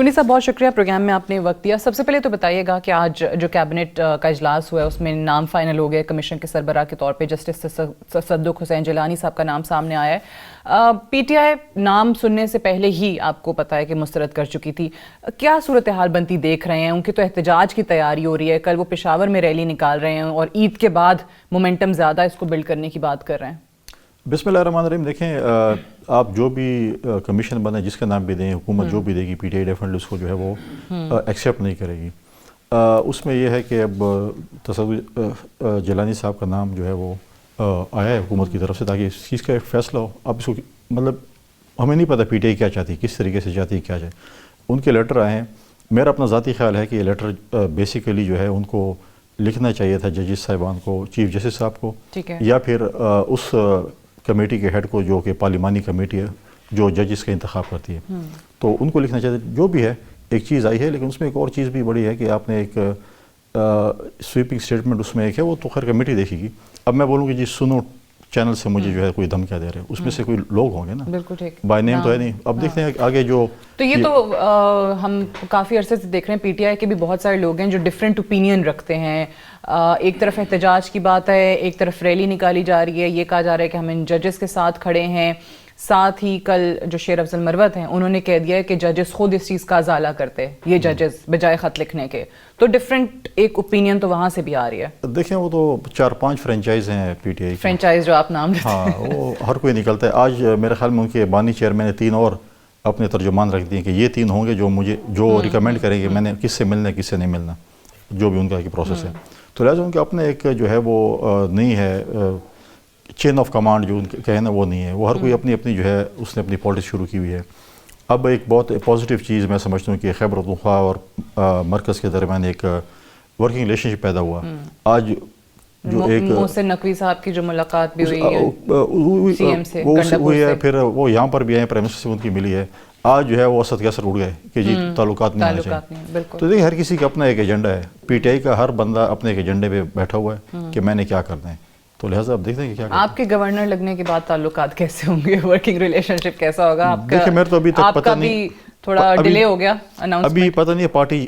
کنی صاحب بہت شکریہ پروگرام میں آپ نے وقت دیا. سب سے پہلے تو بتائیے گا کہ آج جو کیبنٹ کا اجلاس ہوا ہے اس میں نام فائنل ہو گیا کمیشن کے سربراہ کے طور پہ جسٹس تصدق حسین جیلانی صاحب کا نام سامنے آیا ہے. پی ٹی آئی نام سننے سے پہلے ہی آپ کو پتہ ہے کہ مسترد کر چکی تھی. کیا صورتحال بنتی دیکھ رہے ہیں؟ ان کی تو احتجاج کی تیاری ہو رہی ہے, کل وہ پشاور میں ریلی نکال رہے ہیں اور عید کے بعد مومنٹم زیادہ اس کو بلڈ کرنے کی بات کر رہے ہیں. بسم اللہ الرحمن الرحیم. دیکھیں آپ جو بھی کمیشن بنے جس کا نام بھی دیں, حکومت جو بھی دے گی, پی ٹی آئی ڈیفینیٹلی اس کو جو ہے وہ ایکسیپٹ نہیں کرے گی. اس میں یہ ہے کہ اب تصدق جیلانی صاحب کا نام جو ہے وہ آیا ہے حکومت کی طرف سے تاکہ اس چیز کا ایک فیصلہ ہو. اب اس کو مطلب ہمیں نہیں پتہ پی ٹی آئی کیا چاہتی, کس طریقے سے چاہتی, کیا چاہے. ان کے لیٹر آئے ہیں. میرا اپنا ذاتی خیال ہے کہ یہ لیٹر بیسیکلی جو ہے ان کو لکھنا چاہیے تھا ججز صاحبان کو, چیف جسٹس صاحب کو, یا پھر اس کمیٹی کے ہیڈ کو جو کہ پارلیمانی کمیٹی ہے جو ججز کا انتخاب کرتی ہے, تو ان کو لکھنا چاہیے. جو بھی ہے ایک چیز آئی ہے, لیکن اس میں ایک اور چیز بھی بڑی ہے کہ آپ نے ایک سویپنگ سٹیٹمنٹ اس میں ایک ہے, وہ تو خیر کمیٹی دیکھے گی. اب میں بولوں کہ جی سنو چینل سے مجھے جو ہے کوئی دھمکیاں دے رہے ہیں, اس میں سے کوئی لوگ ہوں گے نا, بالکل ٹھیک, بائی نیم تو ہے نہیں. اب دیکھتے ہیں آگے جو تو یہ تو ہم کافی عرصے سے دیکھ رہے ہیں پی ٹی آئی کے بھی بہت سارے لوگ ہیں جو ڈفرینٹ اوپینین رکھتے ہیں. ایک طرف احتجاج کی بات ہے, ایک طرف ریلی نکالی جا رہی ہے, یہ کہا جا رہا ہے کہ ہم ان ججز کے ساتھ کھڑے ہیں. ساتھ ہی کل جو شیر افضل مروت ہیں انہوں نے کہہ دیا ہے کہ ججز خود اس چیز کا ازالہ کرتے, یہ ججز بجائے خط لکھنے کے. تو ڈفرینٹ ایک اوپینین تو وہاں سے بھی آ رہی ہے. دیکھیں وہ تو 4-5 فرینچائز ہیں پی ٹی آئی, فرینچائز جو آپ نام لیتے ہیں, ہاں وہ ہر کوئی نکلتا ہے. آج میرے خیال میں ان کے بانی چیئرمین نے 3 اور اپنے ترجمان رکھ دیے کہ یہ 3 ہوں گے جو مجھے جو ریکمینڈ کریں گے میں نے کس سے ملنا ہے کس سے نہیں ملنا, جو بھی ان کا ایک پروسیس ہے. تو لہٰذا ان کے اپنے ایک جو ہے وہ نہیں ہے چین آف کمانڈ جو ان کے کہنا وہ نہیں ہے. وہ ہر کوئی اپنی اپنی جو ہے اس نے اپنی پالیٹکس شروع کی ہوئی ہے. اب ایک بہت پازیٹیو چیز میں سمجھتا ہوں کہ خیبر پختونخوا اور مرکز کے درمیان ایک ورکنگ ریلیشن شپ پیدا ہوا. آج جو ایک محسن نقوی صاحب کی جو ملاقات بھی ہوئی سی ایم سے ہوئی ہے, پھر وہ یہاں پر بھی آئے, پرائم منسٹر سے ان کی ملی ہے. آج جو ہے وہ اسد کیسر اڑ گئے کہ جی تعلقات نہیں ہونے چاہیے. تو دیکھیں ہر کسی کا اپنا ایک ایجنڈا ہے. پی ٹی آئی کا ہر بندہ اپنے ایک ایجنڈے پہ بیٹھا ہوا ہے کہ میں نے کیا کرنا ہے. تو لہٰذا اب دیکھتے ہیں کہ کیا آپ کے گورنر لگنے کے بعد تعلقات کیسے ہوں گے, ورکنگ ریلیشن شپ کیسا ہوگا آپ کا؟ دیکھیں میرے تو ابھی تک پتہ نہیں, تھوڑا ڈیلے ہو گیا اناؤنسمنٹ, ابھی پتہ نہیں ہے پارٹی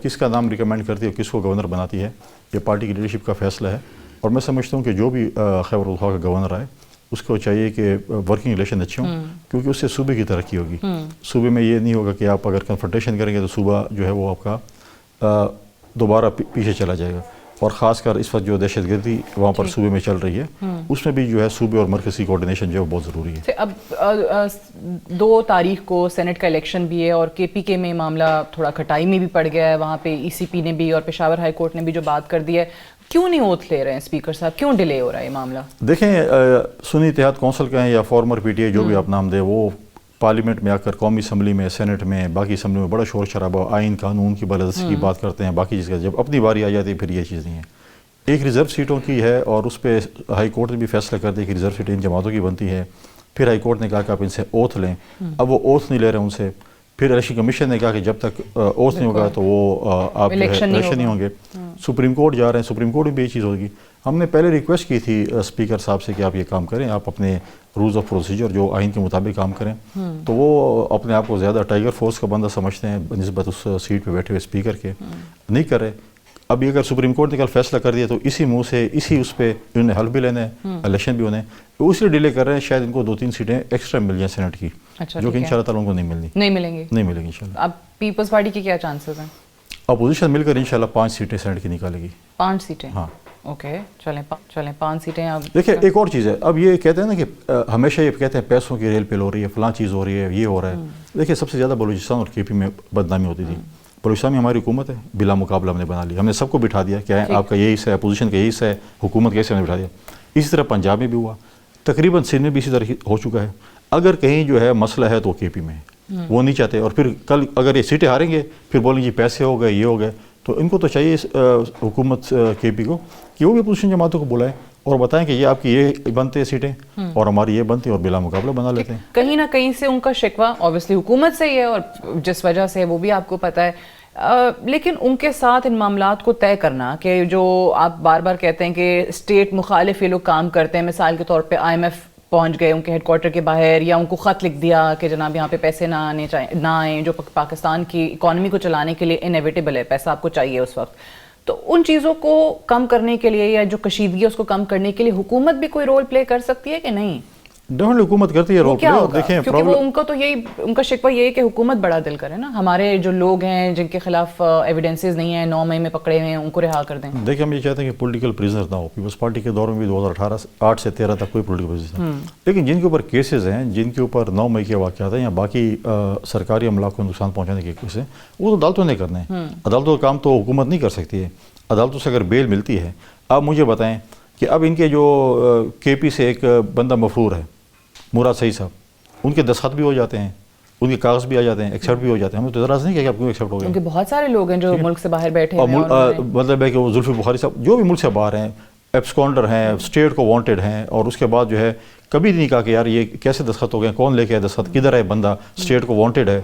کس کا نام ریکمینڈ کرتی ہے اور کس کو گورنر بناتی ہے. یہ پارٹی کی لیڈرشپ کا فیصلہ ہے. اور میں سمجھتا ہوں کہ جو بھی خیبر پختونخوا کا گورنر آئے اس کو چاہیے کہ ورکنگ ریلیشن اچھے ہوں, کیونکہ اس سے صوبے کی ترقی ہوگی. صوبے میں یہ نہیں ہوگا کہ آپ اگر کنفرنٹیشن کریں گے تو صوبہ جو ہے وہ آپ کا دوبارہ پیچھے چلا جائے گا. اور خاص کر اس وقت جو دہشت گردی وہاں پر صوبے میں چل رہی ہے اس میں بھی جو ہے صوبے اور مرکزی کوارڈینیشن جو ہے بہت ضروری ہے. اب 2 تاریخ کو سینٹ کا الیکشن بھی ہے اور کے پی کے میں معاملہ تھوڑا کھٹائی میں بھی پڑ گیا ہے. وہاں پہ ای سی پی نے بھی اور پشاور ہائی کورٹ نے بھی جو بات کر دی ہے. کیوں نہیں اوتھ لے رہے ہیں اسپیکر صاحب, کیوں ڈیلے ہو رہا ہے یہ معاملہ؟ دیکھیں سنی اتحاد کونسل کا ہے یا فارمر پی ٹی آئی جو بھی آپ نام دیں, وہ پارلیمنٹ میں آ کر قومی اسمبلی میں, سینٹ میں, باقی اسمبلی میں بڑا شور شرابہ, آئین قانون کی بالادستی کی بات کرتے ہیں. باقی چیز کا جب اپنی باری آ جاتی ہے پھر یہ چیز نہیں ہے. ایک ریزرو سیٹوں کی ہے اور اس پہ ہائی کورٹ نے بھی فیصلہ کر دیا کہ ریزرو سیٹیں ان جماعتوں کی بنتی ہے. پھر ہائی کورٹ نے کہا کہ آپ ان سے اوتھ لیں. اب وہ اوتھ نہیں لے رہے ان سے. پھر الیکشن کمیشن نے کہا کہ جب تک اوتھ نہیں ہوگا تو وہ آپ الیکشن نہیں ہوں گے. سپریم کورٹ جا رہے ہیں, سپریم کورٹ میں بھی یہ چیز ہوگی. ہم نے پہلے ریکویسٹ کی تھی اسپیکر صاحب سے کہ آپ یہ کام کریں, آپ اپنے رولز آف پروسیجر جو آئین کے مطابق کام کریں. تو وہ اپنے آپ کو زیادہ ٹائیگر فورس کا بندہ سمجھتے ہیں بنسبت اس سیٹ پہ بیٹھے ہوئے اسپیکر کے, نہیں کر رہے. اب اگر سپریم کورٹ نے کل فیصلہ کر دیا تو اسی منہ سے اسی اس پہ انہوں نے حل بھی لینا ہے, الیکشن بھی ہونے ہیں, تو اسی ڈیلے کر رہے ہیں. شاید ان کو 2-3 سیٹیں ایکسٹرا مل جائیں سینٹ کی, جو کہ انشاءاللہ تعالیٰ ان کو نہیں ملیں گی انشاءاللہ. اب پیپلز پارٹی کے کیا چانسز ہیں؟ اپوزیشن مل کر انشاءاللہ 5 سیٹیں سینٹ کی نکالے گی. 5 سیٹیں؟ ہاں اوکے, چلیں 5 سیٹیں. اب دیکھیں ایک اور چیز ہے, اب یہ کہتے ہیں نا کہ ہمیشہ یہ کہتے ہیں پیسوں کی ریل پیل ہو رہی ہے, فلاں چیز ہو رہی ہے, یہ ہو رہا ہے. دیکھیں سب سے زیادہ بلوچستان اور کے پی میں بدنامی ہوتی تھی. بلوچستان میں ہماری حکومت ہے, بلا مقابلہ ہم نے بنا لی, ہم نے سب کو بٹھا دیا, کیا ہے آپ کا یہی حصہ ہے, اپوزیشن کا یہی حصہ ہے, حکومت کا حصہ ہم نے بٹھا دیا. اسی طرح پنجاب میں بھی ہوا, تقریباً سندھ میں بھی اسی طرح ہو چکا ہے. اگر کہیں جو ہے مسئلہ ہے تو کے پی میں ہے, وہ نہیں چاہتے. اور پھر کل اگر یہ سیٹیں ہاریں گے پھر بولیں گے پیسے ہو گئے, یہ ہو گئے. تو ان کو تو چاہیے حکومت کے پی کو کہ وہ بھی اپوزیشن جماعتوں کو بلائیں اور بتائیں کہ یہ آپ کی یہ بنتے ہیں سیٹیں اور ہماری یہ بنتی ہیں اور بلا مقابلہ بنا لیتے ہیں. کہیں نہ کہیں سے ان کا شکوہ اوبیسلی حکومت سے ہی ہے اور جس وجہ سے وہ بھی آپ کو پتہ ہے, لیکن ان کے ساتھ ان معاملات کو طے کرنا کہ جو آپ بار بار کہتے ہیں کہ اسٹیٹ مخالف یہ لوگ کام کرتے ہیں, مثال کے طور پہ آئی ایم ایف پہنچ گئے ان کے ہیڈ کوارٹر کے باہر یا ان کو خط لکھ دیا کہ جناب یہاں پہ پیسے نہ آئیں جو پاکستان کی اکانومی کو چلانے کے لیے انیویٹیبل ہے، پیسہ آپ کو چاہیے اس وقت، تو ان چیزوں کو کم کرنے کے لیے یا جو کشیدگی ہے اس کو کم کرنے کے لیے حکومت بھی کوئی رول پلے کر سکتی ہے کہ نہیں؟ ڈیفینیٹلی حکومت کرتی ہے رول پلے. اور دیکھیں کیونکہ وہ ان کا تو یہی ان کا شکوہ یہ ہے کہ حکومت بڑا دل کرے نا، ہمارے جو لوگ ہیں جن کے خلاف ایویڈنسز نہیں ہیں 9 مئی میں پکڑے ہوئے ہیں ان کو رہا کر دیں. دیکھیں ہم یہ چاہتے ہیں کہ پولیٹیکل پریزنر نہ ہو. پیپلز پارٹی کے دور میں بھی 2008 سے 13 تک کوئی پولیٹیکل پریزنر تھا، لیکن جن کے اوپر کیسز ہیں، جن کے اوپر 9 مئی کے واقعات ہیں یا باقی سرکاری عملہ کو نقصان پہنچانے کے کیس ہیں، وہ تو عدالتوں نے کرنے ہیں. عدالتوں کا کام تو حکومت نہیں کر سکتی ہے. عدالتوں سے اگر بیل ملتی ہے، آپ مجھے بتائیں کہ اب ان کے جو کے پی سے ایک بندہ مفرور ہے مراد سعید صاحب، ان کے دستخط بھی ہو جاتے ہیں، ان کے کاغذ بھی آ جاتے ہیں، ایکسیپٹ بھی ہو جاتے ہیں. ہم تو اعتراض نہیں کیا کہ آپ کیوں ایکسیپٹ ہو گئے. کیونکہ بہت سارے لوگ ہیں جو ملک سے باہر بیٹھے اور ہیں، مطلب ہے کہ وہ زلفی بخاری صاحب جو بھی ملک سے باہر ہیں، ایبسکونڈر ہیں، اسٹیٹ کو وانٹیڈ ہیں، اور اس کے بعد جو ہے کبھی نہیں کہا کہ یار یہ کیسے دستخط ہو گئے، کون لے کے آئے دستخط، کدھر ہے بندہ، اسٹیٹ کو وانٹیڈ ہے،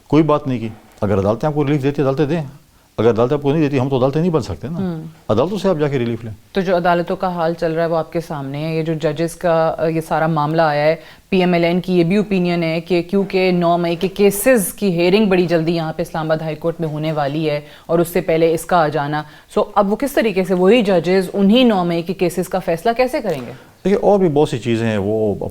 کوئی بات نہیں کی. اگر عدالتیں آپ کو ریلیف دیتی عدالتیں دیں، اگر عدالتیں آپ کو نہیں دیتی ہم تو عدالتیں نہیں بن سکتے نا. عدالتوں سے آپ جا کے ریلیف لیں. تو جو عدالتوں کا حال چل رہا ہے وہ آپ کے سامنے ہے. یہ جو ججز کا یہ سارا معاملہ آیا ہے، پی ایم ایل این کی یہ بھی اوپینین ہے کہ کیونکہ 9 مئی کے کیسز کی ہیئرنگ بڑی جلدی یہاں پہ اسلام آباد ہائی کورٹ میں ہونے والی ہے اور اس سے پہلے اس کا آ جانا، سو اب وہ کس طریقے سے وہی ججز انہی 9 مئی کے کیسز کا فیصلہ کیسے کریں گے؟ دیکھیے اور بھی بہت سی چیزیں ہیں وہ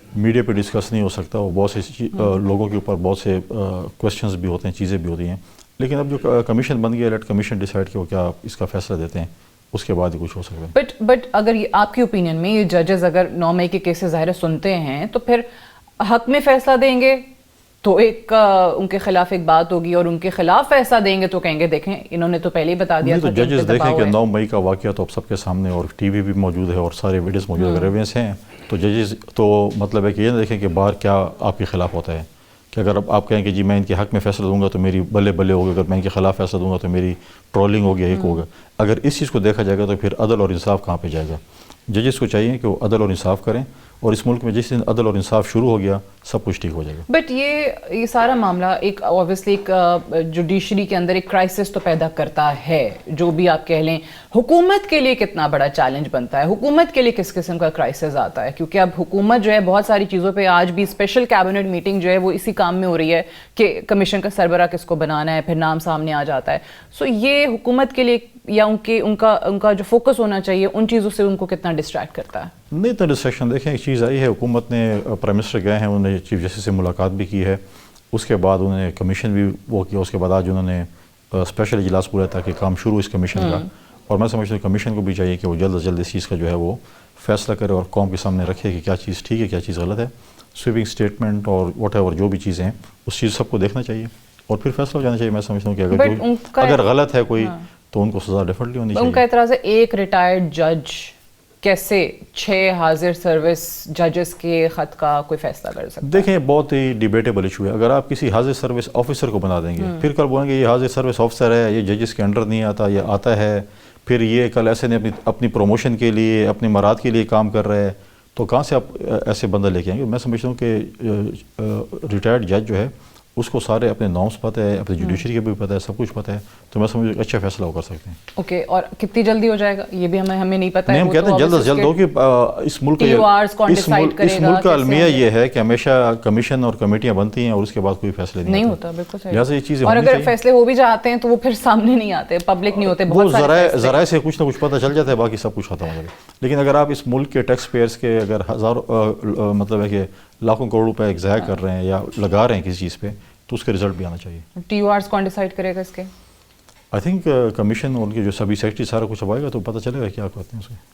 میڈیا پہ ڈسکس نہیں ہو سکتا، وہ بہت سی لوگوں کے اوپر بہت سے کویسچنز بھی ہوتے ہیں، چیزیں بھی ہوتی ہیں. لیکن اب جو کمیشن بن گیا، لیٹ کمیشن ڈیسائیڈ کہ وہ کیا اس کا فیصلہ دیتے ہیں، اس کے بعد ہی کچھ ہو سکتا ہے. بٹ اگر آپ کی اوپینین میں یہ ججز اگر 9 مئی کے کیسز ظاہر سنتے ہیں تو پھر حق میں فیصلہ دیں گے تو ایک ان کے خلاف ایک بات ہوگی، اور ان کے خلاف فیصلہ دیں گے تو کہیں گے دیکھیں انہوں نے تو پہلے ہی بتا دیا تھا. تو ججز دیکھیں کہ 9 مئی کا واقعہ تو اب سب کے سامنے اور ٹی وی بھی موجود ہے اور سارے ویڈیوز موجود ہے، اگر ایویڈنس ہیں تو ججز تو مطلب ہے کہ یہ نہ دیکھیں کہ باہر کیا آپ کے خلاف ہوتا ہے، کہ اگر آپ کہیں کہ جی میں ان کے حق میں فیصلہ دوں گا تو میری بلے بلے ہوگی، اگر میں ان کے خلاف فیصلہ دوں گا تو میری ٹرولنگ ہوگی، ایک ہوگا. اگر اس چیز کو دیکھا جائے گا تو پھر عدل اور انصاف کہاں پہ جائے گا؟ ججز کو چاہیے کہ وہ عدل اور انصاف کریں، اور اس ملک میں جس دن عدل اور انصاف شروع ہو گیا سب کچھ ٹھیک ہو جائے گا. بٹ یہ سارا معاملہ ایک اوبویسلی ایک جوڈیشری کے اندر ایک کرائسس تو پیدا کرتا ہے، جو بھی آپ کہہ لیں. حکومت کے لیے کتنا بڑا چیلنج بنتا ہے، حکومت کے لیے کس قسم کا کرائسس آتا ہے؟ کیونکہ اب حکومت جو ہے بہت ساری چیزوں پہ آج بھی اسپیشل کیبنٹ میٹنگ جو ہے وہ اسی کام میں ہو رہی ہے کہ کمیشن کا سربراہ کس کو بنانا ہے، پھر نام سامنے آ جاتا ہے. سو یہ حکومت کے لیے یا ان کا جو فوکس ہونا چاہیے ان چیزوں سے ان کو کتنا ڈسٹریکٹ کرتا ہے؟ نہیں تو ڈسٹریکشن دیکھیں ایک چیز آئی ہے، حکومت نے پرائم منسٹر گئے ہیں، انہوں نے چیف جسٹس سے ملاقات بھی کی ہے، اس کے بعد انہوں نے کمیشن بھی وہ کیا، اس کے بعد آج انہوں نے اسپیشل اجلاس بلایا تاکہ کام شروع اس کمیشن کا. اور میں سمجھتا ہوں کمیشن کو بھی چاہیے کہ وہ جلد از جلد اس چیز کا جو ہے وہ فیصلہ کرے اور قوم کے سامنے رکھے کہ کیا چیز ٹھیک ہے کیا چیز غلط ہے. سویپنگ اسٹیٹمنٹ اور واٹ ایور جو بھی چیزیں ہیں اس چیز سب کو دیکھنا چاہیے اور پھر فیصلہ ہو جانا چاہیے. میں سمجھتا ہوں کہ اگر غلط ہے کوئی تو ان کو سزا ڈیفینیٹلی ہونی چاہیے. ان کا اعتراض ہے ایک ریٹائرڈ جج کیسے 6 حاضر سروس ججز کے خط کا کوئی فیصلہ کر سکتا ہے؟ دیکھیں بہت ہی ڈیبیٹیبل ایشو ہے. اگر آپ کسی حاضر سروس آفیسر کو بنا دیں گے پھر کل بولیں گے یہ حاضر سروس آفیسر ہے، یہ ججز کے انڈر نہیں آتا، یہ آتا ہے، پھر یہ کل ایسے نے اپنی پروموشن کے لیے اپنے مراد کے لیے کام کر رہے ہیں، تو کہاں سے آپ ایسے بندہ لے کے آئیں گے؟ میں سمجھتا ہوں کہ ریٹائرڈ جج جو ہے اس کو سارے اپنے نارمس پتہ ہے، اپنے جوڈیشری کے بھی پتہ ہے، سب کچھ پتہ ہے، تو میں سمجھتا ہوں اچھا فیصلہ وہ کر سکتے ہیں. اوکے، اور کتنی جلدی ہو جائے گا یہ بھی ہمیں نہیں پتہ ہے. نہیں ہم کہتے ہیں جلد از جلد ہو کہ اس ملک کا المیہ یہ ہے کہ ہمیشہ کمیشن اور کمیٹیاں بنتی ہیں اور اس کے بعد کوئی فیصلے نہیں ہوتا. بالکل صحیح. لہٰذا یہ چیزیں اور اگر فیصلے ہو بھی جاتے ہیں تو وہ پھر سامنے نہیں آتے، پبلک نہیں ہوتے، وہ ذرائع سے کچھ نہ کچھ پتہ چل جاتا ہے، باقی سب کچھ ختم ہو جائے گا. لیکن اگر آپ اس ملک کے ٹیکس پیئرس کے اگر ہزاروں مطلب ہے کہ لاکھوں کروڑ روپے ضائع کر رہے ہیں یا لگا رہے ہیں کسی چیز پہ تو اس کے رزلٹ بھی آنا چاہیے. ٹی یو آرز کون ڈیسائیڈ کرے گا اس کے؟ آئی تھنک کمیشن ان کے جو سبھی سیکرٹری سارا کچھ اب آئے گا تو پتہ چلے گا کیا کہتے ہیں اس کے.